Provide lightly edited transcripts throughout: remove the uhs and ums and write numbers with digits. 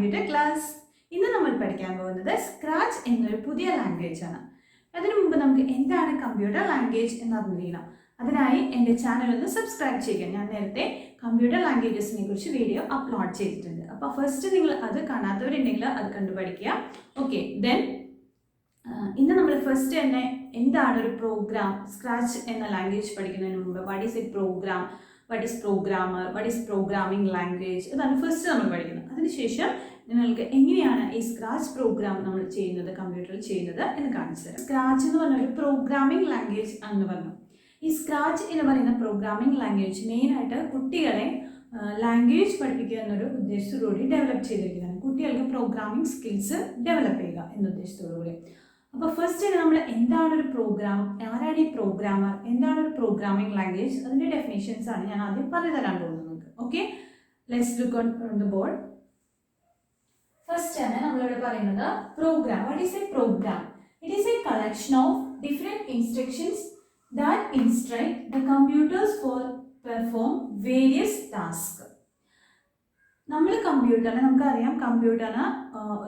Computer class. ഇന്ന് നമ്മൾ പഠിക്കാൻ പോകുന്നത് സ്ക്രാച്ച് എന്നൊരു പുതിയ ലാംഗ്വേജ് ആണ്. അതിനു മുമ്പ് നമുക്ക് എന്താണ് കമ്പ്യൂട്ടർ ലാംഗ്വേജ് എന്ന് അറിഞ്ഞിരിക്കണം. അതിനായി എൻ്റെ ചാനൽ ഒന്ന് സബ്സ്ക്രൈബ് ചെയ്യുക. ഞാൻ നേരത്തെ കമ്പ്യൂട്ടർ ലാംഗ്വേജസിനെ കുറിച്ച് വീഡിയോ അപ്ലോഡ് ചെയ്തിട്ടുണ്ട്. അപ്പോൾ ഫസ്റ്റ് നിങ്ങൾ അത് കാണാത്തവരുണ്ടെങ്കിൽ അത് കണ്ടു പഠിക്കുക. ഓക്കെ, ദെൻ ഇന്ന് നമ്മൾ ഫസ്റ്റ് തന്നെ എന്താണ് ഒരു പ്രോഗ്രാം, സ്ക്രാച്ച് എന്ന ലാംഗ്വേജ് പഠിക്കുന്നതിന് മുമ്പ് what is a program, what is programmer, what is programming language, ഇതാണ് ഫസ്റ്റ് നമ്മൾ പഠിക്കുന്നത്. അതിനുശേഷം നിങ്ങൾക്ക് എങ്ങനെയാണ് ഈ സ്ക്രാച്ച് പ്രോഗ്രാം നമ്മൾ ചെയ്യുന്നത്, കമ്പ്യൂട്ടറിൽ ചെയ്യുന്നത് എന്ന് കാണിച്ചു തരാം. സ്ക്രാച്ച് എന്ന് പറഞ്ഞ ഒരു പ്രോഗ്രാമിംഗ് ലാംഗ്വേജ് എന്ന് പറഞ്ഞു. ഈ സ്ക്രാച്ച് എന്ന് പറയുന്ന പ്രോഗ്രാമിംഗ് ലാംഗ്വേജ് മെയിനായിട്ട് കുട്ടികളെ ലാംഗ്വേജ് പഠിപ്പിക്കുക എന്നൊരു ഉദ്ദേശത്തോടുകൂടി ഡെവലപ്പ് ചെയ്തിരിക്കുന്നതാണ്. കുട്ടികൾക്ക് പ്രോഗ്രാമിംഗ് സ്കിൽസ് ഡെവലപ്പ് ചെയ്യുക എന്ന ഉദ്ദേശത്തോടുകൂടി. അപ്പോൾ ഫസ്റ്റ് നമ്മൾ എന്താണ് ഒരു പ്രോഗ്രാം, ആരാണ് ഈ പ്രോഗ്രാമർ, എന്താണ് ഒരു പ്രോഗ്രാമിംഗ് ലാംഗ്വേജ്, അതിൻ്റെ ഡെഫിനേഷൻസ് ആണ് ഞാൻ ആദ്യം പറഞ്ഞു തരാൻ പോകുന്നത് നിങ്ങൾക്ക്. Okay, let's look on the board. First ആണ് നമ്മളിവിടെ പറയുന്നത് program. What is a program? It is a collection of different instructions that instruct the computers for perform various task. നമ്മൾ കമ്പ്യൂട്ടറിനെ നമുക്കറിയാം,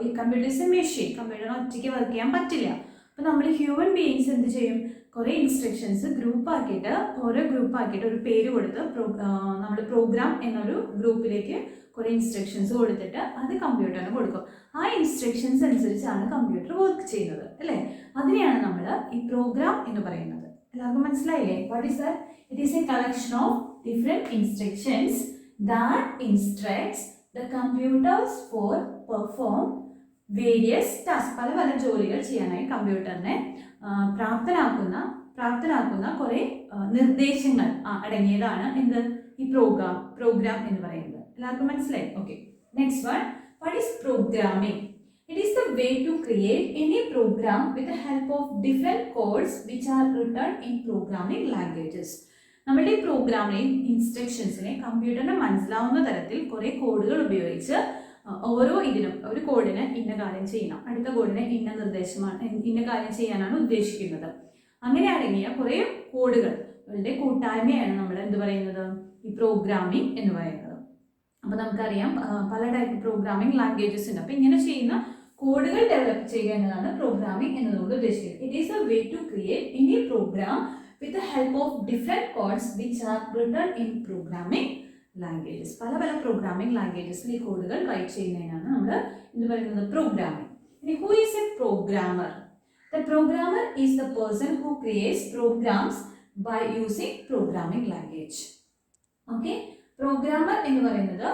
ഈ കമ്പ്യൂട്ടർ ഇസ് എ മെഷീൻ. കമ്പ്യൂട്ടറിന് ഒറ്റയ്ക്ക് work ചെയ്യാൻ പറ്റില്ല. അപ്പോൾ നമ്മൾ ഹ്യൂമൻ ബീയിങ്സ് എന്ത് ചെയ്യും, കുറേ ഇൻസ്ട്രക്ഷൻസ് ഗ്രൂപ്പാക്കിയിട്ട് ഓരോ ഗ്രൂപ്പാക്കിയിട്ട് ഒരു പേര് കൊടുത്ത് നമ്മൾ പ്രോഗ്രാം എന്നൊരു ഗ്രൂപ്പിലേക്ക് കുറേ ഇൻസ്ട്രക്ഷൻസ് കൊടുത്തിട്ട് അത് കമ്പ്യൂട്ടറിന് കൊടുക്കും. ആ ഇൻസ്ട്രക്ഷൻസ് അനുസരിച്ചാണ് കമ്പ്യൂട്ടർ വർക്ക് ചെയ്യുന്നത്, അല്ലേ? അതിനെയാണ് നമ്മൾ ഈ പ്രോഗ്രാം എന്ന് പറയുന്നത്. എല്ലാവർക്കും മനസ്സിലായില്ലേ? What is that? It is a collection of different instructions that instructs the computers for perform various tasks. പല ജോലികൾ ചെയ്യാനായി കമ്പ്യൂട്ടറിനെ പ്രാപ്തനാക്കുന്ന കുറേ നിർദ്ദേശങ്ങൾ അടങ്ങിയതാണ് എന്ത്, ഈ പ്രോഗ്രാം എന്ന് പറയുന്നത്. എല്ലാവർക്കും മനസ്സിലായി? Okay, next one, what is programming? It is the way to create any program with the help of different codes which are written in programming languages. നമ്മുടെ ഈ പ്രോഗ്രാമിനെയും ഇൻസ്ട്രക്ഷൻസിനെയും കമ്പ്യൂട്ടറിന് മനസ്സിലാവുന്ന തരത്തിൽ കുറേ കോഡുകൾ ഉപയോഗിച്ച് ഓരോ ഇതിനും ഒരു കോഡിന് ഇന്ന കാര്യം ചെയ്യണം, അടുത്ത കോഡിന് ഇന്ന കാര്യം ചെയ്യാനാണ് ഉദ്ദേശിക്കുന്നത്. അങ്ങനെ അടങ്ങിയ കുറേ കോഡുകളുടെ കൂട്ടായ്മയാണ് നമ്മൾ എന്ത് പറയുന്നത്, ഈ പ്രോഗ്രാമിംഗ് എന്ന് പറയുന്നത്. അപ്പോൾ നമുക്കറിയാം പല ടൈപ്പ് പ്രോഗ്രാമിംഗ് ലാംഗ്വേജസ് ഉണ്ട്. അപ്പോൾ ഇങ്ങനെ ചെയ്യുന്ന കോഡുകൾ ഡെവലപ്പ് ചെയ്യുക എന്നതാണ് പ്രോഗ്രാമിംഗ് എന്നതുകൊണ്ട് ഉദ്ദേശിക്കുന്നത്. It is a way to create any program with the help of different codes which are written in programming languages. പല പ്രോഗ്രാമിംഗ് ലാംഗ്വേജസിൽ ഈ കോഡുകൾ റൈറ്റ് ചെയ്യുന്നതിനാണ് നമ്മൾ എന്ത് പറയുന്നത്, പ്രോഗ്രാമിംഗ്. ഇനി who is a programmer? The programmer is the person who creates programs by using programming language. Okay, programmer എന്ന് പറയുന്നത്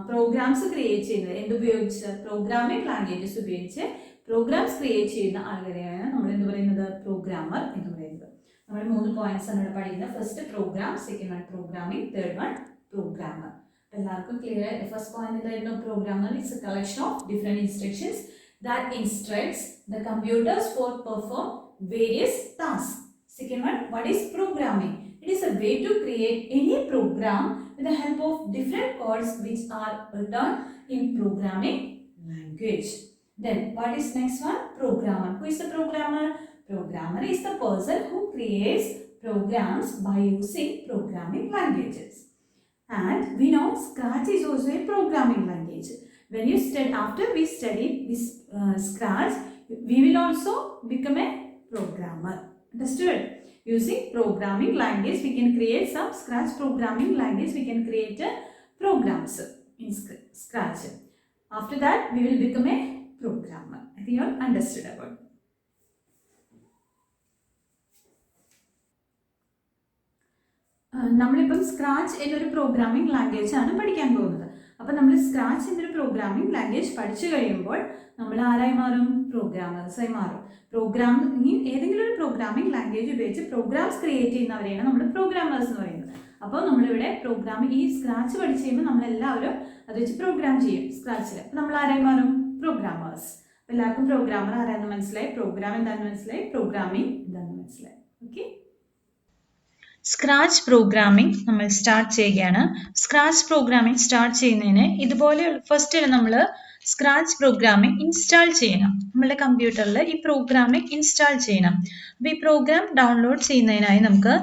പ്രോഗ്രാംസ് ക്രിയേറ്റ് ചെയ്യുന്നത് എന്തുപയോഗിച്ച്, പ്രോഗ്രാമിംഗ് ലാംഗ്വേജസ് ഉപയോഗിച്ച് പ്രോഗ്രാംസ് ക്രിയേറ്റ് ചെയ്യുന്ന ആളുകളെയാണ് നമ്മൾ എന്ത് പറയുന്നത്, പ്രോഗ്രാമർ എന്ന് പറയുന്നത്. നമ്മൾ 3 പോയിന്റ്സ് ആണ് ഇവിടെ പഠിക്കുന്നത്. First program, second one programming, third one programmer. എല്ലാവർക്കും ക്ലിയർ? ഫസ്റ്റ് പോയിന്റ് എന്തായിരുന്നു? Programmer is a collection of different instructions that instructs the computers for perform various task. Second one, what is programming? It is a way to create any program with the help of different codes which are written in programming language. Then what is next one? Programmer. Who is the programmer? Programmer is the person who creates programs by using programming languages. And we know Scratch is also a programming language. When you after we study this Scratch, we will also become a programmer. Understood? Using programming language, we can create some Scratch programming language. We can create programs in Scratch. After that, we will become a programmer. I think you all understood about it. നമ്മളിപ്പം scratch എന്നൊരു programming language ആണ് പഠിക്കാൻ പോകുന്നത്. അപ്പം നമ്മൾ scratch എന്നൊരു programming language പഠിച്ചു കഴിയുമ്പോൾ നമ്മൾ ആരായി മാറും? പ്രോഗ്രാമേഴ്സായി മാറും. ഏതെങ്കിലും ഒരു പ്രോഗ്രാമിംഗ് ലാംഗ്വേജ് ഉപയോഗിച്ച് പ്രോഗ്രാംസ് ക്രിയേറ്റ് ചെയ്യുന്നവരെയാണ് നമ്മൾ പ്രോഗ്രാമേഴ്സ് എന്ന് പറയുന്നത്. അപ്പോൾ നമ്മളിവിടെ ഈ സ്ക്രാച്ച് പഠിച്ചു കഴിയുമ്പോൾ നമ്മളെല്ലാവരും അത് വെച്ച് പ്രോഗ്രാം ചെയ്യും സ്ക്രാച്ചിൽ. അപ്പോൾ നമ്മൾ ആരായി മാറും? പ്രോഗ്രാമേഴ്സ്. അപ്പോൾ എല്ലാവർക്കും പ്രോഗ്രാമർ ആരാന്ന് മനസ്സിലായി, പ്രോഗ്രാം എന്താണെന്ന് മനസ്സിലായി, പ്രോഗ്രാമിംഗ് എന്താണെന്ന് മനസ്സിലായി. ഓക്കെ, സ്ക്രാച്ച് പ്രോഗ്രാമിംഗ് നമ്മൾ സ്റ്റാർട്ട് ചെയ്യുകയാണ്. സ്ക്രാച്ച് പ്രോഗ്രാമിംഗ് സ്റ്റാർട്ട് ചെയ്യുന്നതിന് ഇതുപോലെ ഫസ്റ്റ് നമ്മൾ സ്ക്രാച്ച് പ്രോഗ്രാമിംഗ് ഇൻസ്റ്റാൾ ചെയ്യണം. നമ്മുടെ കമ്പ്യൂട്ടറിൽ ഈ പ്രോഗ്രാമിംഗ് ഇൻസ്റ്റാൾ ചെയ്യണം. അപ്പോൾ ഈ പ്രോഗ്രാം ഡൗൺലോഡ് ചെയ്യുന്നതിനായി നമുക്ക്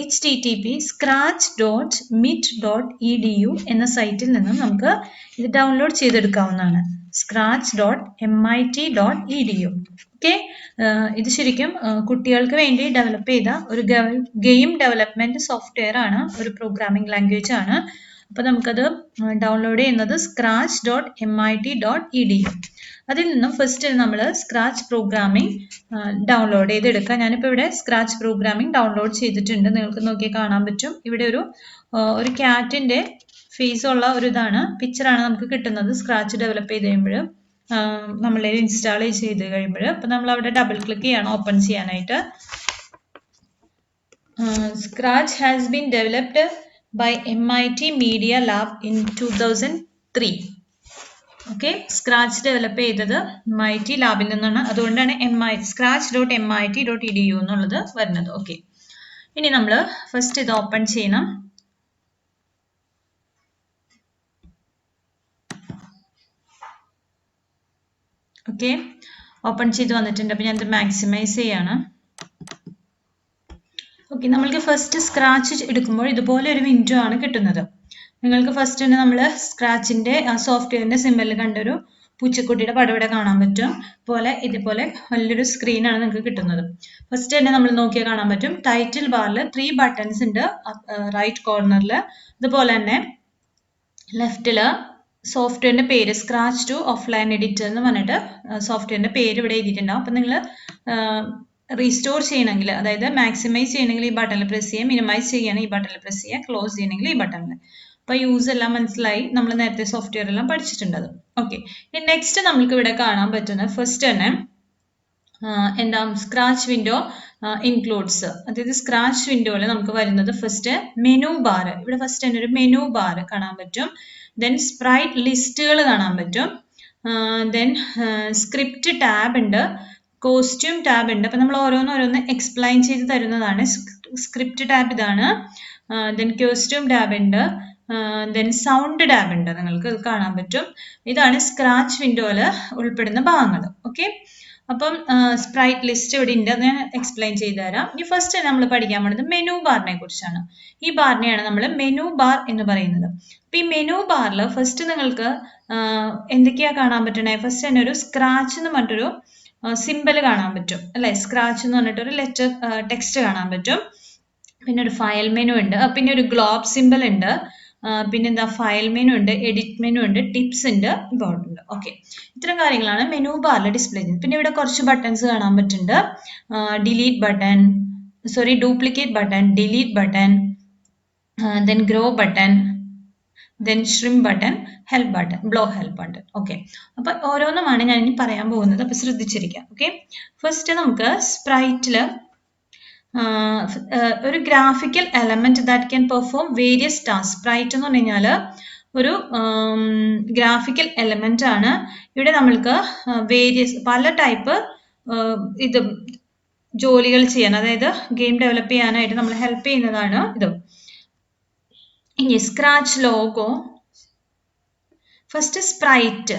http://scratch.mit.edu എന്ന സൈറ്റിൽ നിന്നും നമുക്ക് ഇത് ഡൗൺലോഡ് ചെയ്തെടുക്കാവുന്നതാണ്. scratch.mit.edu. ഓക്കെ, ഇത് ശരിക്കും കുട്ടികൾക്ക് വേണ്ടി ഡെവലപ്പ് ചെയ്ത ഒരു ഗെയിം ഡെവലപ്മെന്റ് സോഫ്റ്റ്വെയർ ആണ്, ഒരു പ്രോഗ്രാമിംഗ് ലാംഗ്വേജ് ആണ്. അപ്പോൾ നമുക്കത് ഡൗൺലോഡ് ചെയ്യുന്നത് scratch.mit.edu. അതിൽ നിന്നും ഫസ്റ്റ് നമ്മൾ സ്ക്രാച്ച് പ്രോഗ്രാമിംഗ് ഡൗൺലോഡ് ചെയ്തെടുക്കുക. ഞാനിപ്പോൾ ഇവിടെ സ്ക്രാച്ച് പ്രോഗ്രാമിംഗ് ഡൗൺലോഡ് ചെയ്തിട്ടുണ്ട്. നിങ്ങൾക്ക് നോക്കി കാണാൻ പറ്റും. ഇവിടെ ഒരു ക്യാറ്റിൻ്റെ ഫേസ് ഉള്ള ഒരു ഇതാണ്, പിക്ചറാണ് നമുക്ക് കിട്ടുന്നത് സ്ക്രാച്ച് ഡെവലപ്പ് ചെയ്ത് കഴിയുമ്പോൾ, നമ്മളെ ഇൻസ്റ്റാൾ ചെയ്ത് കഴിയുമ്പോൾ. അപ്പോൾ നമ്മൾ അവിടെ ഡബിൾ ക്ലിക്ക് ചെയ്യണം ഓപ്പൺ ചെയ്യാനായിട്ട്. Scratch has been developed by MIT Media Lab in 2003. Okay, scratch develop ചെയ്തത് MIT ലാബിൽ നിന്നാണ്. അതുകൊണ്ടാണ് scratch.mit.edu എന്നുള്ളത് വരുന്നത്. ഓക്കെ, ഇനി നമ്മൾ ഫസ്റ്റ് ഇത് ഓപ്പൺ ചെയ്യണം. ഓക്കെ, ഓപ്പൺ ചെയ്ത് വന്നിട്ടുണ്ട്. അപ്പോൾ ഞാനിത് മാക്സിമൈസ് ചെയ്യാണ്. ഓക്കെ, നമ്മൾക്ക് ഫസ്റ്റ് സ്ക്രാച്ച് എടുക്കുമ്പോൾ ഇതുപോലെ ഒരു വിൻഡോ ആണ് കിട്ടുന്നത്. നിങ്ങൾക്ക് ഫസ്റ്റ് തന്നെ നമ്മൾ സ്ക്രാച്ചിൻ്റെ സോഫ്റ്റ്വെയറിൻ്റെ സിമ്പലിൽ കണ്ടൊരു പൂച്ചക്കുട്ടിയുടെ പടം ഇവിടെ കാണാൻ പറ്റും. ഇതുപോലെ വലിയൊരു സ്ക്രീനാണ് നിങ്ങൾക്ക് കിട്ടുന്നത്. ഫസ്റ്റ് തന്നെ നമ്മൾ നോക്കിയാൽ കാണാൻ പറ്റും ടൈറ്റിൽ ബാറിൽ 3 ബട്ടൺസ് ഉണ്ട് റൈറ്റ് കോർണറിൽ. അതുപോലെ തന്നെ ലെഫ്റ്റിൽ സോഫ്റ്റ്വെയറിൻ്റെ പേര് സ്ക്രാച്ച് ടു ഓഫ്ലൈൻ എഡിറ്റർ എന്ന് പറഞ്ഞിട്ട് സോഫ്റ്റ്വെയറിൻ്റെ പേര് ഇവിടെ എഴുതിയിട്ടുണ്ടാവും. അപ്പം നിങ്ങൾ റീസ്റ്റോർ ചെയ്യണമെങ്കിൽ, അതായത് മാക്സിമൈസ് ചെയ്യണമെങ്കിൽ ഈ ബട്ടണിൽ പ്രസ് ചെയ്യുക, മിനിമൈസ് ചെയ്യണമെങ്കിൽ ഈ ബട്ടണിൽ പ്രസ് ചെയ്യുക, ക്ലോസ് ചെയ്യണമെങ്കിൽ ഈ ബട്ടണിൽ. അപ്പോൾ യൂസ് എല്ലാം മനസ്സിലായി, നമ്മൾ നേരത്തെ സോഫ്റ്റ്വെയർ എല്ലാം പഠിച്ചിട്ടുണ്ട്. ഓക്കെ, ഇനി നെക്സ്റ്റ് നമുക്ക് ഇവിടെ കാണാൻ പറ്റുന്ന ഫസ്റ്റ് തന്നെ എന്താ സ്ക്രാച്ച് വിൻഡോ ഇൻക്ലൂഡ്സ്. അതായത് സ്ക്രാച്ച് വിൻഡോയിൽ നമുക്ക് വരുന്നത് ഫസ്റ്റ് മെനു ബാർ. ഇവിടെ ഫസ്റ്റ് തന്നെ ഒരു മെനു ബാർ കാണാൻ പറ്റും. ദെൻ സ്പ്രൈറ്റ് ലിസ്റ്റുകൾ കാണാൻ പറ്റും. ദെൻ സ്ക്രിപ്റ്റ് ടാബ് ഉണ്ട്, കോസ്റ്റ്യൂം ടാബ് ഉണ്ട്. അപ്പം നമ്മൾ ഓരോന്ന് എക്സ്പ്ലെയിൻ ചെയ്ത് തരുന്നതാണ്. സ്ക്രിപ്റ്റ് ടാബ് ഇതാണ്. ദെൻ കോസ്റ്റ്യൂം ടാബ് ഉണ്ട്. ദെൻ സൗണ്ട് ടാബ് ഉണ്ട്, നിങ്ങൾക്ക് ഇത് കാണാൻ പറ്റും. ഇതാണ് സ്ക്രാച്ച് വിൻഡോയിൽ ഉൾപ്പെടുന്ന ഭാഗങ്ങൾ. ഓക്കെ, അപ്പം സ്പ്രൈറ്റ് ലിസ്റ്റ് ഇവിടെ ഉണ്ട്, അത് ഞാൻ എക്സ്പ്ലെയിൻ ചെയ്ത് തരാം. ഇനി ഫസ്റ്റ് നമ്മൾ പഠിക്കാൻ പോകുന്നത് മെനു ബാറിനെ കുറിച്ചാണ്. ഈ ബാറിനെയാണ് നമ്മൾ മെനു ബാർ എന്ന് പറയുന്നത്. അപ്പം ഈ മെനു ബാറിൽ ഫസ്റ്റ് നിങ്ങൾക്ക് എന്തൊക്കെയാണ് കാണാൻ പറ്റണേ? ഫസ്റ്റ് തന്നെ ഒരു സ്ക്രാച്ച് എന്ന് പറഞ്ഞിട്ടൊരു സിമ്പിൾ കാണാൻ പറ്റും അല്ലെ. സ്ക്രാച്ച് എന്ന് പറഞ്ഞിട്ട് ഒരു ടെക്സ്റ്റ് കാണാൻ പറ്റും. പിന്നെ ഒരു ഫയൽ മെനു ഉണ്ട്, പിന്നെ ഒരു ഗ്ലോബ് സിമ്പിൾ ഉണ്ട്, പിന്നെ എന്താ ഫയൽ മെനു ഉണ്ട്, എഡിറ്റ് മെനു ഉണ്ട്, ടിപ്സ് ഉണ്ട്, ഇമ്പോർട്ടൻ്റ് ഉണ്ട്. ഓക്കെ, ഇത്തരം കാര്യങ്ങളാണ് മെനു ബാറിൽ ഡിസ്പ്ലേ ചെയ്യുന്നത്. പിന്നെ ഇവിടെ കുറച്ച് ബട്ടൺസ് കാണാൻ പറ്റുന്നുണ്ട്. Duplicate button, delete button, then grow button, then shrimp button, help button, blow help button. Okay, അപ്പൊ ഓരോന്നുമാണ് ഞാൻ ഇനി പറയാൻ പോകുന്നത്. അപ്പൊ ശ്രദ്ധിച്ചിരിക്കാം. ഓക്കെ, ഫസ്റ്റ് നമുക്ക് സ്പ്രൈറ്റിൽ ഒരു graphical element that can perform various task. Sprite എന്ന് പറഞ്ഞു കഴിഞ്ഞാൽ ഒരു ഗ്രാഫിക്കൽ എലമെന്റ് ആണ്. ഇവിടെ നമ്മൾക്ക് പല ടൈപ്പ് ജോലികൾ ചെയ്യാൻ, അതായത് ഗെയിം ഡെവലപ്പ് ചെയ്യാനായിട്ട് നമ്മൾ ഹെൽപ്പ് ചെയ്യുന്നതാണ് ഇത്. ഇനി സ്ക്രാച്ച് ലോഗോ, ഫസ്റ്റ് സ്പ്രൈറ്റ്,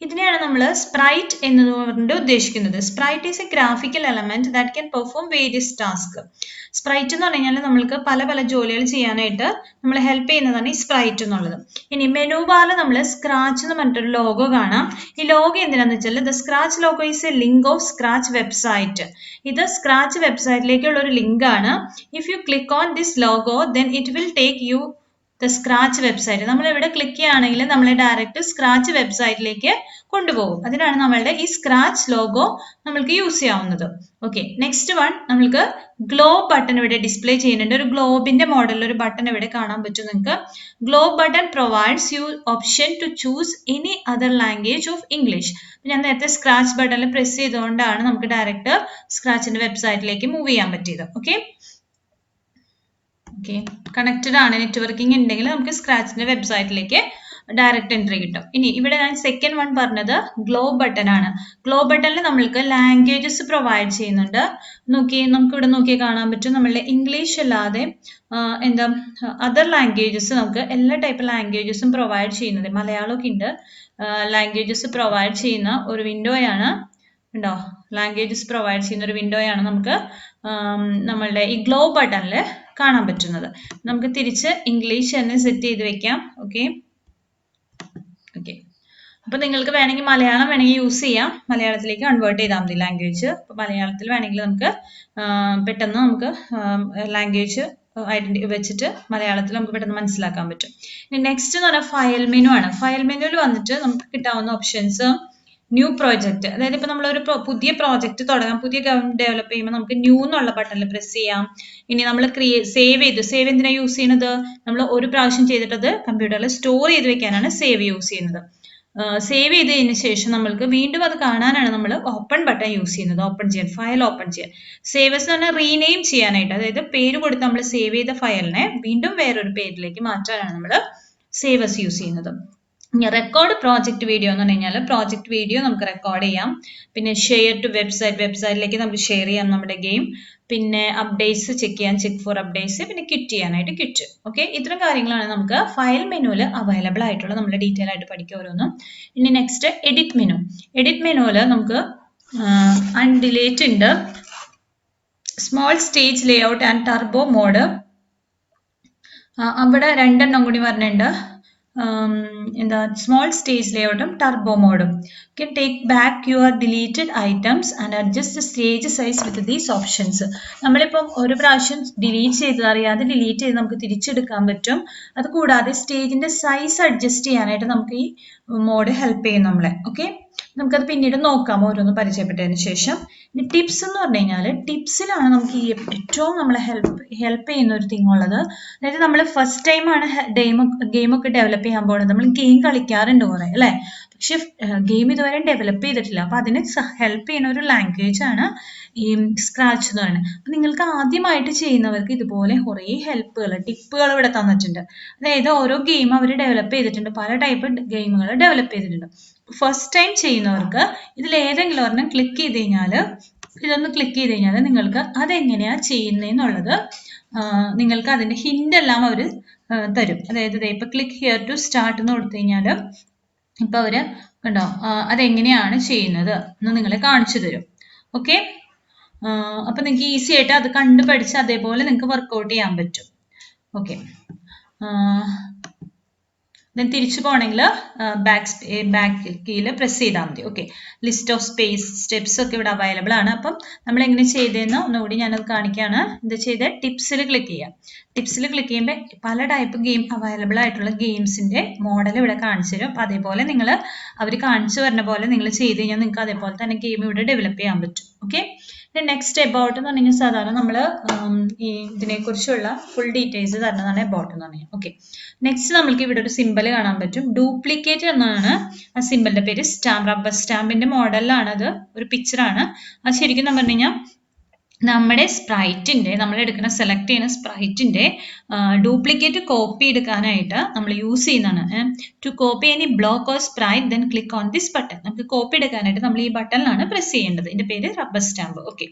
ഇതിനെയാണ് നമ്മൾ സ്പ്രൈറ്റ് എന്നതുകൊണ്ട് ഉദ്ദേശിക്കുന്നത്. Sprite is A graphical element that can perform various task. Sprite എന്ന് പറഞ്ഞു കഴിഞ്ഞാൽ നമ്മൾക്ക് പല ജോലികൾ ചെയ്യാനായിട്ട് നമ്മൾ ഹെൽപ്പ് ചെയ്യുന്നതാണ് ഈ സ്പ്രൈറ്റ് എന്നുള്ളത്. ഇനി മെനു ബാറിൽ നമ്മൾ സ്ക്രാച്ച് എന്ന് പറഞ്ഞിട്ടൊരു ലോഗോ കാണാം. ഈ ലോഗോ എന്തിനാന്ന് വെച്ചാൽ the scratch logo is A link of scratch website. ഇത് സ്ക്രാച്ച് വെബ്സൈറ്റിലേക്കുള്ള ഒരു ലിങ്ക് ആണ്. If you click on this logo then it will take you the scratch website. നമ്മൾ ഇവിടെ ക്ലിക്ക് ചെയ്യുകയാണെങ്കിൽ നമ്മളെ ഡയറക്റ്റ് സ്ക്രാച്ച് വെബ്സൈറ്റിലേക്ക് കൊണ്ടുപോകും. അതിനാണ് നമ്മളുടെ ഈ സ്ക്രാച്ച് ലോഗോ നമ്മൾക്ക് യൂസ് ചെയ്യാവുന്നത്. ഓക്കെ, നെക്സ്റ്റ് വൺ നമ്മൾക്ക് ഗ്ലോബ് ബട്ടൺ ഇവിടെ ഡിസ്പ്ലേ ചെയ്യുന്നുണ്ട്. ഒരു ഗ്ലോബിന്റെ മോഡലിൽ ഒരു ബട്ടൺ ഇവിടെ കാണാൻ പറ്റും നിങ്ങൾക്ക്. Globe button provides you option to choose any other language of English. ഞാൻ നേരത്തെ സ്ക്രാച്ച് ബട്ടണിൽ പ്രസ് ചെയ്തുകൊണ്ടാണ് നമുക്ക് ഡയറക്റ്റ് സ്ക്രാച്ചിന്റെ വെബ്സൈറ്റിലേക്ക് മൂവ് ചെയ്യാൻ പറ്റിയത്. ഓക്കെ, കണക്റ്റഡ് ആണ്, നെറ്റ്വർക്കിംഗ് ഉണ്ടെങ്കിൽ നമുക്ക് സ്ക്രാച്ചിന്റെ വെബ്സൈറ്റിലേക്ക് ഡയറക്റ്റ് എൻട്രി കിട്ടും. ഇനി ഇവിടെ ഞാൻ സെക്കൻഡ് വൺ പറഞ്ഞത് ഗ്ലോ ബട്ടൺ ആണ്. ഗ്ലോ ബട്ടണിൽ നമ്മൾക്ക് ലാംഗ്വേജസ് പ്രൊവൈഡ് ചെയ്യുന്നുണ്ട്. നമുക്ക് ഇവിടെ നോക്കിയാൽ കാണാൻ പറ്റും. നമ്മളുടെ ഇംഗ്ലീഷ് അല്ലാതെ എന്താ അതർ ലാംഗ്വേജസ് നമുക്ക് എല്ലാ ടൈപ്പ് ലാംഗ്വേജസും പ്രൊവൈഡ് ചെയ്യുന്നത്. മലയാളമൊക്കെ ഉണ്ട്. ലാംഗ്വേജസ് പ്രൊവൈഡ് ചെയ്യുന്ന ഒരു വിൻഡോയാണ് ഉണ്ടോ, ലാംഗ്വേജസ് പ്രൊവൈഡ് ചെയ്യുന്ന ഒരു വിൻഡോയാണ് നമുക്ക് നമ്മളുടെ ഈ ഗ്ലോ ബട്ടണിൽ കാണാൻ പറ്റുന്നത്. നമുക്ക് തിരിച്ച് ഇംഗ്ലീഷ് തന്നെ സെറ്റ് ചെയ്ത് വെക്കാം. ഓക്കെ ഓക്കെ അപ്പൊ നിങ്ങൾക്ക് വേണമെങ്കിൽ മലയാളം വേണമെങ്കിൽ യൂസ് ചെയ്യാം. മലയാളത്തിലേക്ക് കൺവേർട്ട് ചെയ്താൽ മതി ലാംഗ്വേജ്. അപ്പൊ മലയാളത്തിൽ വേണമെങ്കിൽ നമുക്ക് പെട്ടെന്ന് നമുക്ക് ലാംഗ്വേജ് വെച്ചിട്ട് മലയാളത്തിൽ നമുക്ക് പെട്ടെന്ന് മനസ്സിലാക്കാൻ പറ്റും. ഇനി നെക്സ്റ്റ് എന്ന് പറഞ്ഞാൽ ഫയൽ മെനു ആണ്. ഫയൽ മെനുവിൽ വന്നിട്ട് നമുക്ക് കിട്ടാവുന്ന ഓപ്ഷൻസ് ന്യൂ പ്രോജക്റ്റ്, അതായത് ഇപ്പൊ നമ്മളൊരു പുതിയ പ്രോജക്റ്റ് തുടങ്ങാം, പുതിയ ഡെവലപ്പ് ചെയ്യുമ്പോൾ നമുക്ക് ന്യൂ എന്നുള്ള ബട്ടണിൽ പ്രസ് ചെയ്യാം. ഇനി നമ്മൾ സേവ് എന്തിനാ യൂസ് ചെയ്യുന്നത്? നമ്മൾ ഒരു പ്രാവശ്യം ചെയ്തിട്ടത് കമ്പ്യൂട്ടറിൽ സ്റ്റോർ ചെയ്ത് വെക്കാനാണ് സേവ് യൂസ് ചെയ്യുന്നത്. സേവ് ചെയ്തതിന് ശേഷം നമ്മൾക്ക് വീണ്ടും അത് കാണാനാണ് നമ്മൾ ഓപ്പൺ ബട്ടൺ യൂസ് ചെയ്യുന്നത്. ഓപ്പൺ ചെയ്യാൻ, ഫയൽ ഓപ്പൺ ചെയ്യാൻ. സേവസ് എന്ന് പറഞ്ഞാൽ റീനെയിം ചെയ്യാനായിട്ട്, അതായത് പേര് കൊടുത്ത് നമ്മൾ സേവ് ചെയ്ത ഫയലിനെ വീണ്ടും വേറൊരു പേരിലേക്ക് മാറ്റാനാണ് നമ്മൾ സേവസ് യൂസ് ചെയ്യുന്നത്. റെക്കോർഡ് പ്രോജക്റ്റ് വീഡിയോ എന്ന് പറഞ്ഞു കഴിഞ്ഞാൽ പ്രോജക്റ്റ് വീഡിയോ നമുക്ക് റെക്കോർഡ് ചെയ്യാം. പിന്നെ ഷെയർ ടു വെബ്സൈറ്റിലേക്ക് നമുക്ക് ഷെയർ ചെയ്യാം നമ്മുടെ ഗെയിം. പിന്നെ അപ്ഡേറ്റ്സ് ചെക്ക് ചെയ്യാൻ, ചെക്ക് ഫോർ അപ്ഡേറ്റ്സ്, പിന്നെ ക്വിറ്റ് ചെയ്യാനായിട്ട് ക്വിറ്റ്. ഓക്കെ, ഇത്തരം കാര്യങ്ങളാണ് നമുക്ക് ഫയൽ മെനുവിൽ അവൈലബിൾ ആയിട്ടുള്ള, നമ്മൾ ഡീറ്റെയിൽ ആയിട്ട് പഠിക്കുക ഓരോന്നും. ഇനി നെക്സ്റ്റ് എഡിറ്റ് മെനു. എഡിറ്റ് മെനുവിൽ നമുക്ക് അൺഡിലേറ്റ് ഉണ്ട്, small stage layout and turbo mode. അവിടെ രണ്ടെണ്ണം കൂടി പറഞ്ഞിട്ടുണ്ട്. എന്താ സ്മോൾ സ്റ്റേജ് ലേഔട്ടും ടർബോ മോഡും. can take back your deleted items and adjust the stage size with these options. നമ്മളിപ്പം ഒരു പ്രാവശ്യം ഡിലീറ്റ് ചെയ്തത് അറിയാതെ ഡിലീറ്റ് ചെയ്ത് നമുക്ക് തിരിച്ചെടുക്കാൻ പറ്റും. അത് കൂടാതെ സ്റ്റേജിന്റെ സൈസ് അഡ്ജസ്റ്റ് ചെയ്യാനായിട്ട് നമുക്ക് ഈ മോഡ് ഹെൽപ്പ് ചെയ്യും നമ്മളെ. ഓക്കെ, നമുക്കത് പിന്നീട് നോക്കാം ഓരോന്ന് പരിചയപ്പെട്ടതിന് ശേഷം. ഇനി ടിപ്സ് എന്ന് പറഞ്ഞു കഴിഞ്ഞാൽ ടിപ്സിലാണ് നമുക്ക് ഈ ഏറ്റവും നമ്മളെ ഹെൽപ്പ് ചെയ്യുന്ന ഒരു തിങ് ഉള്ളത്. അതായത് നമ്മൾ ഫസ്റ്റ് ടൈമാണ് ഗെയിമൊക്കെ ഡെവലപ്പ് ചെയ്യാൻ പോകുന്നത്. നമ്മൾ ഗെയിം കളിക്കാറുണ്ട് കുറെ അല്ലേ, പക്ഷെ ഗെയിം ഇതുവരെ ഡെവലപ്പ് ചെയ്തിട്ടില്ല. അപ്പൊ അതിന് ഹെൽപ്പ് ചെയ്യുന്ന ഒരു ലാംഗ്വേജ് ആണ് ഈ സ്ക്രാച്ച് എന്ന് പറയുന്നത്. അപ്പൊ നിങ്ങൾക്ക് ആദ്യമായിട്ട് ചെയ്യുന്നവർക്ക് ഇതുപോലെ കുറേ ടിപ്പുകൾ ഇവിടെ തന്നിട്ടുണ്ട്. അതായത് ഓരോ ഗെയിം അവർ ഡെവലപ്പ് ചെയ്തിട്ടുണ്ട്, പല ടൈപ്പ് ഗെയിമുകൾ ഡെവലപ്പ് ചെയ്തിട്ടുണ്ട്. ഫസ്റ്റ് ടൈം ചെയ്യുന്നവർക്ക് ഇതിൽ ഏതെങ്കിലും ഒരെണ്ണം ക്ലിക്ക് ചെയ്ത് കഴിഞ്ഞാൽ, ഇതൊന്ന് ക്ലിക്ക് ചെയ്ത് കഴിഞ്ഞാൽ നിങ്ങൾക്ക് അതെങ്ങനെയാ ചെയ്യുന്നതെന്നുള്ളത് നിങ്ങൾക്ക് അതിന്റെ ഹിന്റ് എല്ലാം അവർ തരും. അതായത് ഇപ്പൊ ക്ലിക്ക് ഹിയർ ടു സ്റ്റാർട്ട് എന്ന് കൊടുത്തു കഴിഞ്ഞാൽ ഇപ്പൊ അവര് കണ്ടോ അതെങ്ങനെയാണ് ചെയ്യുന്നത് എന്ന് നിങ്ങളെ കാണിച്ചു തരും. ഓക്കെ, അപ്പൊ നിങ്ങൾക്ക് ഈസി ആയിട്ട് അത് കണ്ടു പഠിച്ച് അതേപോലെ നിങ്ങൾക്ക് വർക്ക്ഔട്ട് ചെയ്യാൻ പറ്റും. ഓക്കെ, ദെൻ തിരിച്ചു പോകണമെങ്കിൽ ബാക്ക് കീയിൽ പ്രസ് ചെയ്താൽ മതി. ഓക്കെ, ലിസ്റ്റ് ഓഫ് സ്റ്റെപ്സ് ഒക്കെ ഇവിടെ അവൈലബിൾ ആണ്. അപ്പം നമ്മൾ എങ്ങനെ ചെയ്തതെന്ന് ഒന്നുകൂടി ഞാനത് കാണിക്കുകയാണ്. എന്താ ചെയ്ത് ടിപ്സിൽ ക്ലിക്ക് ചെയ്യാം. ടിപ്സിൽ ക്ലിക്ക് ചെയ്യുമ്പോൾ പല ടൈപ്പ് ഗെയിം അവൈലബിൾ ആയിട്ടുള്ള ഗെയിംസിന്റെ മോഡൽ ഇവിടെ കാണിച്ചു തരും. അപ്പം അതേപോലെ നിങ്ങൾ അവർ കാണിച്ചു വരുന്ന പോലെ നിങ്ങൾ ചെയ്ത് കഴിഞ്ഞാൽ നിങ്ങൾക്ക് അതേപോലെ തന്നെ ഗെയിം ഇവിടെ ഡെവലപ്പ് ചെയ്യാൻ പറ്റും. ഓക്കെ, നെക്സ്റ്റ് എബൌട്ട് എന്ന് പറഞ്ഞാൽ സാധാരണ നമ്മൾ ഈ ഇതിനെക്കുറിച്ചുള്ള ഫുൾ ഡീറ്റെയിൽസ് തരുന്നതാണ് എബൌട്ട് എന്ന് പറഞ്ഞാൽ. ഓക്കെ, നെക്സ്റ്റ് നമ്മൾക്ക് ഇവിടെ ഒരു സിമ്പിൾ കാണാൻ പറ്റും. ഡ്യൂപ്ലിക്കേറ്റ് എന്നാണ് ആ സിമ്പിളിന്റെ പേര്. റബ്ബർ സ്റ്റാമ്പിന്റെ മോഡലിലാണ്, അത് ഒരു പിക്ചറാണ്. അത് ശരിക്കും എന്ന് പറഞ്ഞു കഴിഞ്ഞാൽ നമ്മുടെ സ്പ്രൈറ്റിന്റെ, നമ്മൾ എടുക്കുന്ന സെലക്ട് ചെയ്യുന്ന സ്പ്രൈറ്റിന്റെ ഡ്യൂപ്ലിക്കേറ്റ് കോപ്പി എടുക്കാനായിട്ട് നമ്മൾ യൂസ് ചെയ്യുന്നതാണ്. To copy any block or sprite then click on this button. നമുക്ക് കോപ്പി എടുക്കാനായിട്ട് നമ്മൾ ഈ ബട്ടണിലാണ് പ്രസ് ചെയ്യേണ്ടത്. ഇതിന്റെ പേര് rubber stamp. Okay,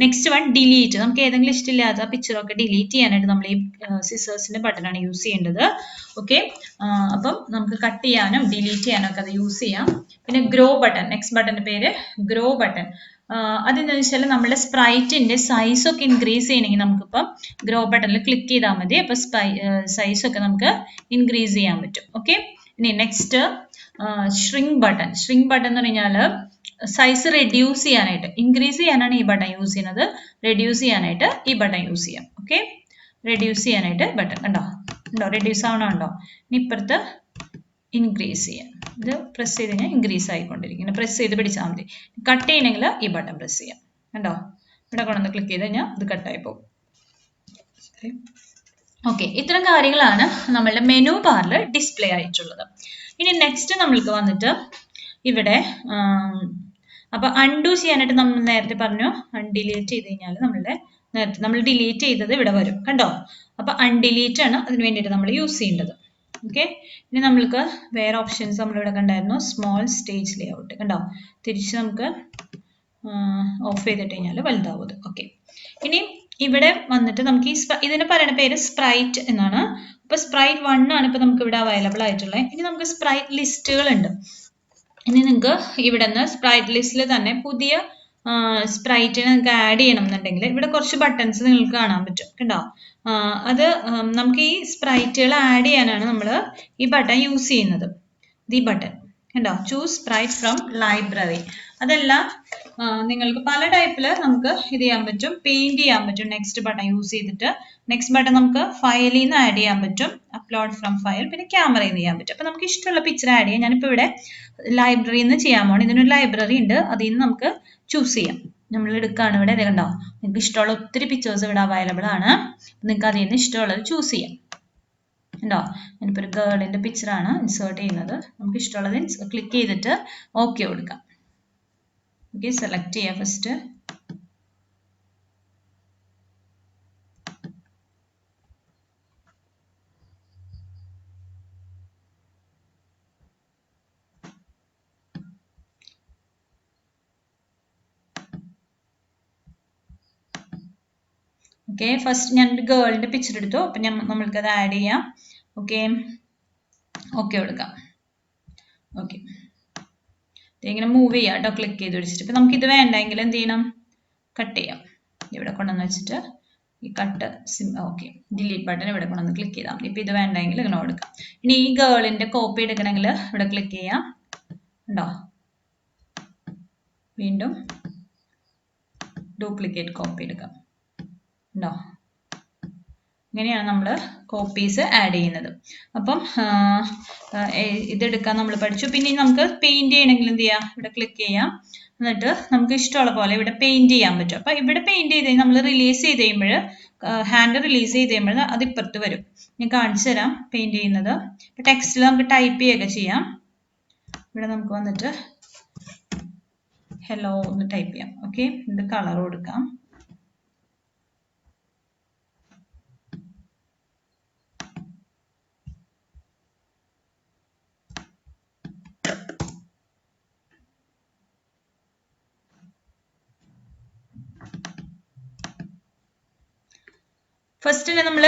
next one delete. നമുക്ക് ഏതെങ്കിലും ഇഷ്ടമില്ലാത്ത പിക്ചറൊക്കെ ഡിലീറ്റ് ചെയ്യാനായിട്ട് നമ്മൾ ഈ സിസേഴ്സിന്റെ ബട്ടണാണ് യൂസ് ചെയ്യേണ്ടത്. ഓക്കെ, അപ്പം നമുക്ക് കട്ട് ചെയ്യാനും ഡിലീറ്റ് ചെയ്യാനും ഒക്കെ അത് യൂസ് ചെയ്യാം. പിന്നെ ഗ്രോ ബട്ടൺ, നെക്സ്റ്റ് ബട്ടന്റെ പേര് ഗ്രോ ബട്ടൺ. അതെന്താണെന്ന് വെച്ചാൽ നമ്മുടെ സ്പ്രൈറ്റിന്റെ സൈസ് ഒക്കെ ഇൻക്രീസ് ചെയ്യണമെങ്കിൽ നമുക്കിപ്പം ഗ്രോ ബട്ടണിൽ ക്ലിക്ക് ചെയ്താൽ മതി. അപ്പൊ സൈസ് ഒക്കെ നമുക്ക് ഇൻക്രീസ് ചെയ്യാൻ പറ്റും. ഓക്കെ, ഇനി next shrink button. Shrink button എന്ന് പറഞ്ഞാൽ സൈസ് റെഡ്യൂസ് ചെയ്യാനായിട്ട്, ഇൻക്രീസ് ചെയ്യാനാണ് ഈ ബട്ടൺ യൂസ് ചെയ്യുന്നത്. റെഡ്യൂസ് ചെയ്യാനായിട്ട് ഈ ബട്ടൺ യൂസ് ചെയ്യാം. ഓക്കെ, റെഡ്യൂസ് ചെയ്യാനായിട്ട് ബട്ടൺ ഉണ്ടോ റെഡ്യൂസ് ആവണുണ്ടോ. ഇനി ഇപ്പുറത്ത് ഇൻക്രീസ് ചെയ്യാം. ഇത് പ്രസ് ചെയ്ത് കഴിഞ്ഞാൽ ഇൻക്രീസ് ആയിക്കൊണ്ടിരിക്കും. പ്രസ് ചെയ്ത് പിടിച്ചാൽ മതി. കട്ട് ചെയ്യണമെങ്കിൽ ഈ ബട്ടൺ പ്രസ് ചെയ്യാം. കണ്ടോ, ഇവിടെ കൊണ്ടുവന്ന് ക്ലിക്ക് ചെയ്ത് കഴിഞ്ഞാൽ ഇത് കട്ടായി പോകും. ഓക്കെ, ഇത്തരം കാര്യങ്ങളാണ് നമ്മളുടെ മെനു ബാറിൽ ഡിസ്പ്ലേ ആയിട്ടുള്ളത്. ഇനി നെക്സ്റ്റ് നമ്മൾക്ക് വന്നിട്ട് ഇവിടെ അപ്പൊ അൺഡു ചെയ്യാനായിട്ട് നമ്മൾ നേരത്തെ പറഞ്ഞു, അൺഡിലീറ്റ് ചെയ്ത് കഴിഞ്ഞാൽ നമ്മൾ ഡിലീറ്റ് ചെയ്തത് ഇവിടെ വരും. കണ്ടോ, അപ്പൊ അൺഡിലീറ്റ് ആണ് അതിന് വേണ്ടിയിട്ട് നമ്മൾ യൂസ് ചെയ്യേണ്ടത്. ഓക്കെ. ഇനി നമ്മൾക്ക് വേറെ ഓപ്ഷൻസ് നമ്മളിവിടെ കണ്ടായിരുന്നു. സ്മോൾ സ്റ്റേജ് ലേഔട്ട് കണ്ടോ, തിരിച്ച് നമുക്ക് ഓഫ് ചെയ്തിട്ട് കഴിഞ്ഞാൽ വലുതാവും. ഓക്കെ. ഇനി ഇവിടെ വന്നിട്ട് നമുക്ക് ഇതിന് പറയുന്ന പേര് സ്പ്രൈറ്റ് എന്നാണ്. അപ്പോൾ സ്പ്രൈറ്റ് 1 ആണ് ഇപ്പോൾ നമുക്ക് ഇവിടെ അവൈലബിൾ ആയിട്ടുള്ളത്. ഇനി നമുക്ക് സ്പ്രൈറ്റ് ലിസ്റ്റുകൾ ഉണ്ട്. ഇനി നിങ്ങൾക്ക് ഇവിടെ നിന്ന് സ്പ്രൈറ്റ് ലിസ്റ്റിൽ തന്നെ പുതിയ സ്പ്രൈറ്റിനെ നിങ്ങൾക്ക് ആഡ് ചെയ്യണം എന്നുണ്ടെങ്കിൽ ഇവിടെ കുറച്ച് ബട്ടൺസ് നിങ്ങൾക്ക് കാണാൻ പറ്റും കണ്ടോ. അത് നമുക്ക് ഈ സ്പ്രൈറ്റുകൾ ആഡ് ചെയ്യാനാണ് നമ്മൾ ഈ ബട്ടൺ യൂസ് ചെയ്യുന്നത്. ഈ ബട്ടൺ കണ്ടോ, ചൂസ് സ്പ്രൈറ്റ് ഫ്രം ലൈബ്രറി. അതെല്ലാം നിങ്ങൾക്ക് പല ടൈപ്പിൽ നമുക്ക് ഇത് ചെയ്യാൻ പറ്റും, പെയിന്റ് ചെയ്യാൻ പറ്റും. നെക്സ്റ്റ് ബട്ടൺ യൂസ് ചെയ്തിട്ട് നെക്സ്റ്റ് ബട്ടൺ നമുക്ക് ഫയലിൽ നിന്ന് ആഡ് ചെയ്യാൻ പറ്റും, അപ്ലോഡ് ഫ്രം ഫയൽ, പിന്നെ ക്യാമറയിൽ നിന്ന് ചെയ്യാൻ പറ്റും. അപ്പോൾ നമുക്ക് ഇഷ്ടമുള്ള പിക്ചർ ആഡ് ചെയ്യാം. ഞാനിപ്പോൾ ഇവിടെ ലൈബ്രറിയിൽ നിന്ന് ചെയ്യാൻ പോകണം. ഇതിനൊരു ലൈബ്രറി ഉണ്ട്, അതിൽ നിന്ന് നമുക്ക് ചൂസ് ചെയ്യാം. നമ്മൾ എടുക്കുകയാണ് ഇവിടെ, കണ്ടോ നിങ്ങൾക്ക് ഇഷ്ടമുള്ള ഒത്തിരി പിക്ചേഴ്സ് ഇവിടെ അവൈലബിൾ ആണ്. നിങ്ങൾക്ക് അതിൽ നിന്ന് ഇഷ്ടമുള്ളത് ചൂസ് ചെയ്യാം. ഉണ്ടോ, ഞാനിപ്പോൾ ഒരു ഗേളിൻ്റെ പിക്ചറാണ് ഇൻസേർട്ട് ചെയ്യുന്നത്. നമുക്ക് ഇഷ്ടമുള്ളത് ക്ലിക്ക് ചെയ്തിട്ട് ഓക്കെ കൊടുക്കാം. ഓക്കെ, സെലക്ട് ചെയ്യാം ഫസ്റ്റ്. ഓക്കെ, ഫസ്റ്റ് ഞാനൊരു ഗേളിൻ്റെ പിക്ചർ എടുത്തു. അപ്പം നമ്മൾക്കത് ആഡ് ചെയ്യാം. ഓക്കെ, ഓക്കെ കൊടുക്കാം. ഓക്കെ, ഇങ്ങനെ മൂവ് ചെയ്യാം കേട്ടോ, ക്ലിക്ക് ചെയ്ത് പിടിച്ചിട്ട്. ഇപ്പം നമുക്കിത് വേണ്ടെങ്കിൽ എന്ത് ചെയ്യണം, കട്ട് ചെയ്യാം. ഇവിടെ കൊണ്ടുവന്ന് വെച്ചിട്ട് ഈ കട്ട് ഓക്കെ, ഡിലീറ്റ് ബട്ടൺ ഇവിടെ കൊണ്ടുവന്ന് ക്ലിക്ക് ചെയ്താൽ മതി. ഇപ്പം ഇത് വേണ്ടെങ്കിൽ ഇങ്ങനെ കൊടുക്കാം. ഇനി ഈ ഗേളിൻ്റെ കോപ്പി എടുക്കണമെങ്കിൽ ഇവിടെ ക്ലിക്ക് ചെയ്യാം. ഉണ്ടോ, വീണ്ടും ഡ്യൂപ്ലിക്കേറ്റ് കോപ്പി എടുക്കാം. ഉണ്ടോ, ഇങ്ങനെയാണ് നമ്മൾ കോപ്പീസ് ആഡ് ചെയ്യുന്നത്. അപ്പം ഇതെടുക്കാൻ നമ്മൾ പഠിച്ചു. പിന്നെ നമുക്ക് പെയിന്റ് ചെയ്യണമെങ്കിൽ എന്ത് ചെയ്യാം, ഇവിടെ ക്ലിക്ക് ചെയ്യാം. എന്നിട്ട് നമുക്ക് ഇഷ്ടമുള്ള പോലെ ഇവിടെ പെയിന്റ് ചെയ്യാൻ പറ്റും. അപ്പം ഇവിടെ പെയിന്റ് ചെയ്ത് നമ്മൾ റിലീസ് ചെയ്ത് കഴിയുമ്പോൾ, ഹാൻഡ് റിലീസ് ചെയ്ത് കഴിയുമ്പോൾ അത് ഇപ്പുറത്ത് വരും. ഞാൻ കാണിച്ചു തരാം പെയിന്റ് ചെയ്യുന്നത്. ഇപ്പം ടെക്സ്റ്റിൽ നമുക്ക് ടൈപ്പ് ചെയ്യുകയൊക്കെ ചെയ്യാം. ഇവിടെ നമുക്ക് വന്നിട്ട് ഹലോ എന്ന് ടൈപ്പ് ചെയ്യാം. ഓക്കെ, ഇത് കളർ കൊടുക്കാം. ഫസ്റ്റ് നമ്മൾ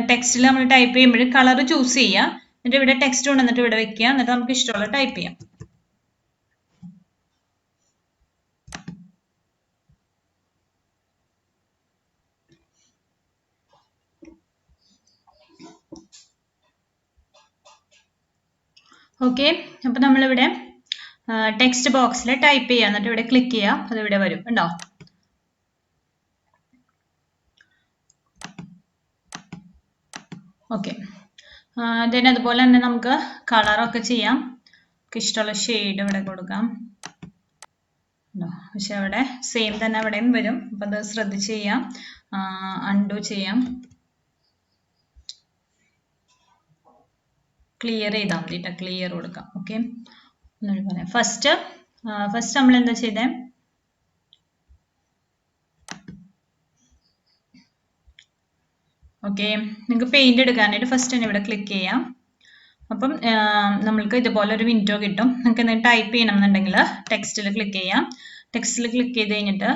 ടെക്സ്റ്റിൽ നമ്മൾ ടൈപ്പ് ചെയ്യുമ്പോൾ കളർ ചൂസ് ചെയ്യുക. എന്നിട്ട് ഇവിടെ ടെക്സ്റ്റ് കൊണ്ടുവന്നിട്ട് ഇവിടെ വെക്കുക. എന്നിട്ട് നമുക്ക് ഇഷ്ടമുള്ള ടൈപ്പ് ചെയ്യാം. ഓക്കെ, അപ്പം നമ്മളിവിടെ ടെക്സ്റ്റ് ബോക്സിൽ ടൈപ്പ് ചെയ്യുക. എന്നിട്ട് ഇവിടെ ക്ലിക്ക് ചെയ്യുക. അത് ഇവിടെ വരും. ഉണ്ടോ, ഓക്കെ. ദെൻ അതുപോലെ തന്നെ നമുക്ക് കളറൊക്കെ ചെയ്യാം. ഇഷ്ടമുള്ള ഷെയ്ഡ് ഇവിടെ കൊടുക്കാം. പക്ഷെ അവിടെ സെയിം തന്നെ അവിടെയും വരും. അപ്പം അത് ശ്രദ്ധിച്ച് ചെയ്യാം. അൺഡു ചെയ്യാം. ക്ലിയർ ചെയ്താൽ മതി കേട്ടോ, ക്ലിയർ കൊടുക്കാം. ഓക്കെ, എന്നോട് പറയാം. ഫസ്റ്റ് നമ്മൾ എന്താ ചെയ്തേ, ഓക്കെ, നിങ്ങൾക്ക് പെയിന്റ് എടുക്കാനായിട്ട് ഫസ്റ്റ് തന്നെ ഇവിടെ ക്ലിക്ക് ചെയ്യാം. അപ്പം നമ്മൾക്ക് ഇതുപോലെ ഒരു വിൻഡോ കിട്ടും. നിങ്ങൾക്ക് എന്തെങ്കിലും ടൈപ്പ് ചെയ്യണം എന്നുണ്ടെങ്കിൽ ടെക്സ്റ്റിൽ ക്ലിക്ക് ചെയ്യാം. ടെക്സ്റ്റിൽ ക്ലിക്ക് ചെയ്ത് കഴിഞ്ഞിട്ട്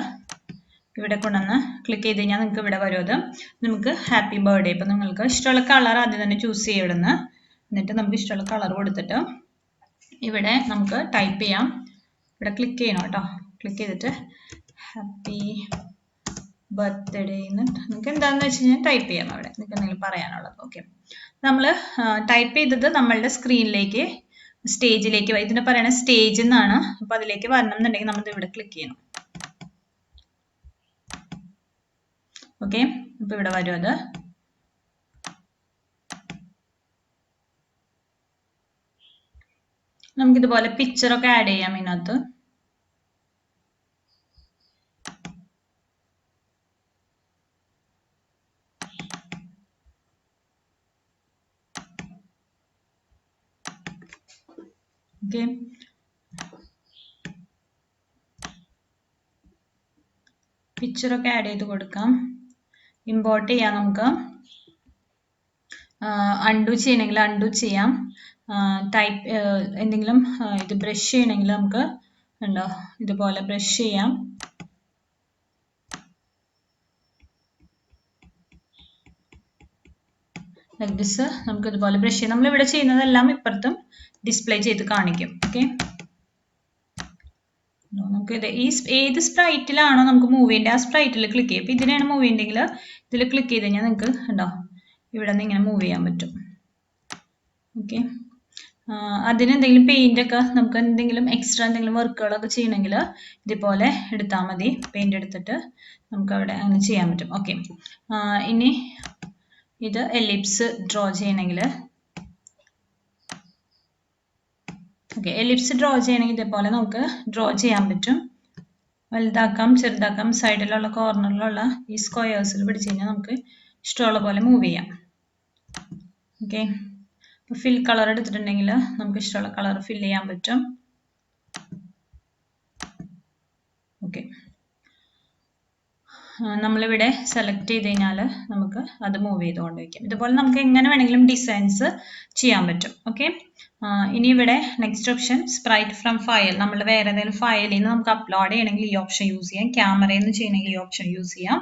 ഇവിടെ കൊണ്ടുവന്ന് ക്ലിക്ക് ചെയ്ത് കഴിഞ്ഞാൽ നിങ്ങൾക്ക് ഇവിടെ വരും. അത് നമുക്ക് ഹാപ്പി ബർത്ത്ഡേ. ഇപ്പം നിങ്ങൾക്ക് ഇഷ്ടമുള്ള കളർ ആദ്യം തന്നെ ചൂസ് ചെയ്യുക ഇവിടെ നിന്ന്. എന്നിട്ട് നമുക്ക് ഇഷ്ടമുള്ള കളർ കൊടുത്തിട്ട് ഇവിടെ നമുക്ക് ടൈപ്പ് ചെയ്യാം. ഇവിടെ ക്ലിക്ക് ചെയ്യണം കേട്ടോ. ക്ലിക്ക് ചെയ്തിട്ട് ഹാപ്പി ബർത്ത്ഡേ എന്ന് നിങ്ങൾക്ക് എന്താണെന്ന് വെച്ച് കഴിഞ്ഞാൽ ടൈപ്പ് ചെയ്യാം. അവിടെ നിങ്ങൾക്ക് എന്തെങ്കിലും പറയാനുള്ളത്. ഓക്കെ, നമ്മൾ ടൈപ്പ് ചെയ്തത് നമ്മളുടെ സ്ക്രീനിലേക്ക്, സ്റ്റേജിലേക്ക് വരും. ഇതിനെ പറയുന്നത് സ്റ്റേജ് എന്നാണ്. അപ്പോൾ അതിലേക്ക് വരണം എന്നുണ്ടെങ്കിൽ നമ്മൾ ഇവിടെ ക്ലിക്ക് ചെയ്യണം. ഓക്കെ, അപ്പോൾ ഇവിടെ വരും. അത് നമുക്കിതുപോലെ പിക്ചറൊക്കെ ആഡ് ചെയ്യാം ഇതിനകത്ത്. ഓക്കെ, പിക്ചറൊക്കെ ആഡ് ചെയ്ത് കൊടുക്കാം. ഇമ്പോർട്ട് ചെയ്യാം നമുക്ക്. അൺഡു ചെയ്യണമെങ്കിൽ അൺഡു ചെയ്യാം. ടൈപ്പ് എന്തെങ്കിലും ഇത് ബ്രഷ് ചെയ്യണമെങ്കിൽ നമുക്ക് ഉണ്ടോ ഇതുപോലെ ബ്രഷ് ചെയ്യാം. ലൈക്ക് ദിസ് നമുക്ക് ഇതുപോലെ ബ്രഷ് ചെയ്യാം. നമ്മളിവിടെ ചെയ്യുന്നതെല്ലാം ഇപ്പുറത്തും ഡിസ്പ്ലേ ചെയ്ത് കാണിക്കും. ഓക്കെ, നമുക്ക് ഇത് ഏത് സ്പ്രൈറ്റിലാണോ നമുക്ക് മൂവ് ചെയ്യേണ്ടത് ആ സ്പ്രൈറ്റിൽ ക്ലിക്ക് ചെയ്യും. ഇപ്പം ഇതിനെയാണ് മൂവ് ചെയ്യേണ്ടെങ്കിൽ ഇതിൽ ക്ലിക്ക് ചെയ്ത് കഴിഞ്ഞാൽ നിങ്ങൾക്ക് ഉണ്ടോ ഇവിടെ നിന്ന് ഇങ്ങനെ മൂവ് ചെയ്യാൻ പറ്റും. ഓക്കെ, അതിനെന്തെങ്കിലും പെയിൻ്റ് ഒക്കെ നമുക്ക് എന്തെങ്കിലും എക്സ്ട്രാ എന്തെങ്കിലും വർക്കുകളൊക്കെ ചെയ്യണമെങ്കിൽ ഇതുപോലെ എടുത്താൽ മതി. പെയിൻ്റ് എടുത്തിട്ട് നമുക്ക് അവിടെ അങ്ങനെ ചെയ്യാൻ പറ്റും. ഓക്കെ, ഇനി ഇത് എലിപ്സ് ഡ്രോ ചെയ്യണമെങ്കിൽ ഓക്കെ, എലിപ്സ് ഡ്രോ ചെയ്യണമെങ്കിൽ ഇതേപോലെ നമുക്ക് ഡ്രോ ചെയ്യാൻ പറ്റും. വലുതാക്കാം ചെറുതാക്കാം. സൈഡിലുള്ള കോർണറിലുള്ള ഈ സ്ക്വയേഴ്സിൽ പിടിച്ച് കഴിഞ്ഞാൽ നമുക്ക് ഇഷ്ടമുള്ള പോലെ മൂവ് ചെയ്യാം. ഓക്കെ, ഇപ്പോൾ ഫിൽ കളർ എടുത്തിട്ടുണ്ടെങ്കിൽ നമുക്ക് ഇഷ്ടമുള്ള കളർ ഫിൽ ചെയ്യാൻ പറ്റും. ഓക്കെ, നമ്മളിവിടെ സെലക്ട് ചെയ്ത് കഴിഞ്ഞാൽ നമുക്ക് അത് മൂവ് ചെയ്തുകൊണ്ട് വയ്ക്കാം. ഇതുപോലെ നമുക്ക് എങ്ങനെ വേണമെങ്കിലും ഡിസൈൻസ് ചെയ്യാൻ പറ്റും. ഓക്കെ, ഇനി ഇവിടെ next option sprite from file. നമ്മൾ വേറെ ഏതെങ്കിലും ഫയലിൽ നിന്ന് നമുക്ക് അപ്ലോഡ് ചെയ്യണമെങ്കിൽ ഈ ഓപ്ഷൻ യൂസ് ചെയ്യാം. ക്യാമറയിൽ നിന്ന് ചെയ്യണമെങ്കിൽ ഈ ഓപ്ഷൻ യൂസ് ചെയ്യാം.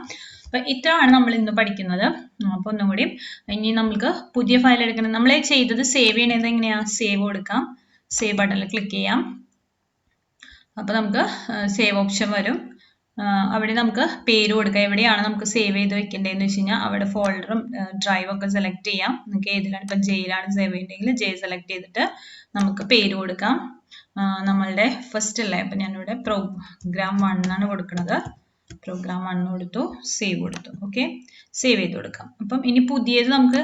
അപ്പോൾ ഇത്രയാണ് നമ്മൾ ഇന്ന് പഠിക്കുന്നത്. അപ്പോൾ ഒന്നും കൂടി ഇനി നമുക്ക് പുതിയ ഫയൽ എടുക്കണം. നമ്മൾ ചെയ്തത് സേവ് ചെയ്യണത് എങ്ങനെയാണ്? സേവ് കൊടുക്കാം. സേവ് ബട്ടണിൽ ക്ലിക്ക് ചെയ്യാം. അപ്പോൾ നമുക്ക് സേവ് ഓപ്ഷൻ വരും. അവിടെ നമുക്ക് പേര് കൊടുക്കാം. എവിടെയാണ് നമുക്ക് സേവ് ചെയ്ത് വെക്കേണ്ടതെന്ന് വെച്ച് കഴിഞ്ഞാൽ അവിടെ ഫോൾഡറും ഡ്രൈവും ഒക്കെ സെലക്ട് ചെയ്യാം. നിങ്ങൾക്ക് ഏതിലാണ് ഇപ്പം ജെയിലാണ് സേവ് ചെയ്യേണ്ടതെങ്കിൽ ജെ സെലക്ട് ചെയ്തിട്ട് നമുക്ക് പേര് കൊടുക്കാം. നമ്മളുടെ ഫസ്റ്റ് അല്ലേ, അപ്പം ഞാനിവിടെ പ്രോഗ്രാം 1 ആണ് കൊടുക്കുന്നത്. പ്രോഗ്രാം 1 കൊടുത്തു, സേവ് കൊടുത്തു. ഓക്കെ, സേവ് ചെയ്ത് കൊടുക്കാം. അപ്പം ഇനി പുതിയത് നമുക്ക്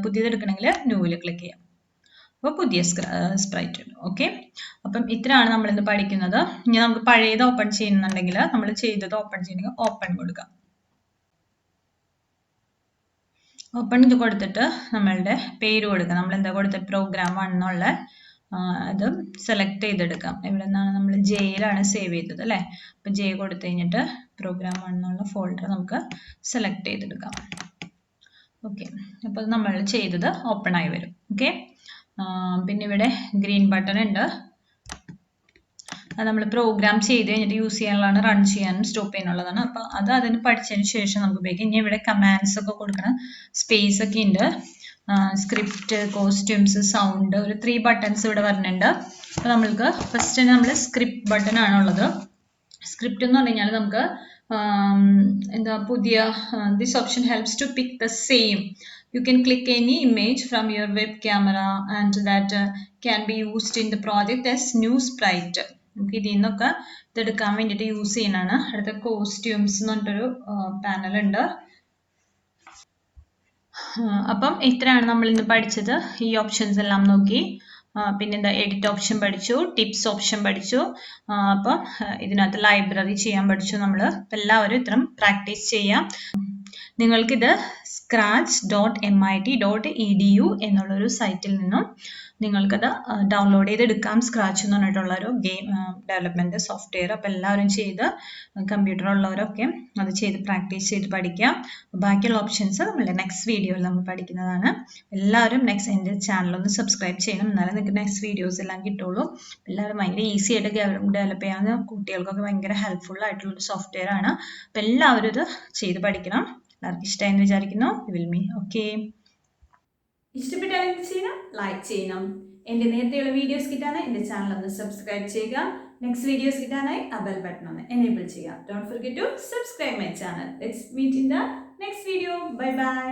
പുതിയത് എടുക്കണമെങ്കിൽ ന്യൂവിൽ ക്ലിക്ക് ചെയ്യാം. അപ്പോൾ പുതിയ സ്പ്രൈറ്റ് ഉണ്ട്. ഓക്കെ, അപ്പം ഇത്രയാണ് നമ്മൾ ഇന്ന് പഠിക്കുന്നത്. ഇനി നമുക്ക് പഴയത് ഓപ്പൺ ചെയ്യുന്നുണ്ടെങ്കിൽ നമ്മൾ ചെയ്തത് ഓപ്പൺ ചെയ്യണമെങ്കിൽ ഓപ്പൺ കൊടുക്കാം. ഓപ്പൺ ഇത് കൊടുത്തിട്ട് നമ്മളുടെ പേര് കൊടുക്കാം. നമ്മൾ എന്താ കൊടുത്തത്? പ്രോഗ്രാം 1 എന്നുള്ള അത് സെലക്ട് ചെയ്തെടുക്കാം. എവിടെ നിന്നാണ്? നമ്മൾ ജെയിലാണ് സേവ് ചെയ്തത് അല്ലേ. അപ്പം ജെ കൊടുത്തു കഴിഞ്ഞിട്ട് പ്രോഗ്രാം 1 എന്നുള്ള ഫോൾഡർ നമുക്ക് സെലക്ട് ചെയ്തെടുക്കാം. ഓക്കെ, അപ്പോൾ നമ്മൾ ചെയ്തത് ഓപ്പൺ ആയി വരും. ഓക്കെ, പിന്നെ ഇവിടെ ഗ്രീൻ ബട്ടൺ ഉണ്ട്. അത് നമ്മൾ പ്രോഗ്രാം ചെയ്ത് കഴിഞ്ഞിട്ട് യൂസ് ചെയ്യാനുള്ളതാണ്. റൺ ചെയ്യാനും സ്റ്റോപ്പ് ചെയ്യാനുള്ളതാണ്. അപ്പോൾ അത് അതിന് പഠിച്ചതിന് ശേഷം നമുക്ക് ഉപയോഗിക്കാം. ഇനി ഇവിടെ കമാൻഡ്സ് ഒക്കെ കൊടുക്കണം. സ്പേസ് ഒക്കെ ഉണ്ട്. സ്ക്രിപ്റ്റ്, കോസ്റ്റ്യൂംസ്, സൗണ്ട്, ഒരു 3 ബട്ടൺസ് ഇവിടെ വരുന്നുണ്ട്. അപ്പോൾ നമ്മൾക്ക് ഫസ്റ്റ് നമ്മൾ സ്ക്രിപ്റ്റ് ബട്ടൺ ആണുള്ളത്. സ്ക്രിപ്റ്റ് എന്ന് പറഞ്ഞു കഴിഞ്ഞാൽ നമുക്ക് എന്താ പുതിയ this option helps to pick the same. You can click any image from your web camera and that can be used in the project as new sprite. നമുക്ക് ഇതിൽ നിന്നൊക്കെ ഇതെടുക്കാൻ വേണ്ടിയിട്ട് യൂസ് ചെയ്യുന്നതാണ്. അടുത്ത കോസ്റ്റ്യൂംസ് എന്ന് പറഞ്ഞിട്ടൊരു പാനൽ ഉണ്ട്. അപ്പം ഇത്രയാണ് നമ്മൾ ഇന്ന് പഠിച്ചത്. ഈ ഓപ്ഷൻസ് എല്ലാം നോക്കി. പിന്നെന്താ എഡിറ്റ് ഓപ്ഷൻ പഠിച്ചു, ടിപ്സ് ഓപ്ഷൻ പഠിച്ചു. അപ്പം ഇതിനകത്ത് ലൈബ്രറി ചെയ്യാൻ പഠിച്ചു നമ്മൾ. എല്ലാവരും ഇത്രയും പ്രാക്ടീസ് ചെയ്യാം. നിങ്ങൾക്കിത് scratch.mit.edu എന്നുള്ളൊരു സൈറ്റിൽ നിന്നും നിങ്ങൾക്കത് ഡൗൺലോഡ് ചെയ്തെടുക്കാം. സ്ക്രാച്ച് എന്ന് പറഞ്ഞിട്ടുള്ളൊരു ഗെയിം ഡെവലപ്മെൻറ്റ് സോഫ്റ്റ്വെയർ. അപ്പോൾ എല്ലാവരും ചെയ്ത് കമ്പ്യൂട്ടർ ഉള്ളവരൊക്കെ അത് ചെയ്ത് പ്രാക്ടീസ് ചെയ്ത് പഠിക്കാം. ബാക്കിയുള്ള ഓപ്ഷൻസ് നമ്മളുടെ നെക്സ്റ്റ് വീഡിയോയിൽ നമ്മൾ പഠിക്കുന്നതാണ്. എല്ലാവരും എൻ്റെ ചാനലൊന്ന് സബ്സ്ക്രൈബ് ചെയ്യണം. എന്നാലും നിങ്ങൾക്ക് നെക്സ്റ്റ് വീഡിയോസ് എല്ലാം കിട്ടുള്ളൂ. എല്ലാവരും ഭയങ്കര ഈസി ആയിട്ട് ഡെവലപ്പ് ചെയ്യാവുന്ന കുട്ടികൾക്കൊക്കെ ഭയങ്കര ഹെൽപ്ഫുൾ ആയിട്ടുള്ളൊരു സോഫ്റ്റ്വെയർ ആണ്. അപ്പോൾ എല്ലാവരും ഇത് ചെയ്ത് പഠിക്കണം. എല്ലാവർക്കും ഇഷ്ടമായെന്ന് വിചാരിക്കുന്നു. ഓക്കെ, ഇഷ്ടപ്പെട്ടാൽ എന്ത് ചെയ്യണം? ലൈക്ക് ചെയ്യണം. എൻ്റെ നേരത്തെയുള്ള വീഡിയോസ് കിട്ടാനായി എൻ്റെ ചാനൽ ഒന്ന് സബ്സ്ക്രൈബ് ചെയ്യുക. നെക്സ്റ്റ് വീഡിയോസ് കിട്ടാനായി ആ ബെൽ ബട്ടൺ ഒന്ന് എനേബിൾ ചെയ്യുക. Don't forget to subscribe my channel. Let's meet in the next video. Bye by.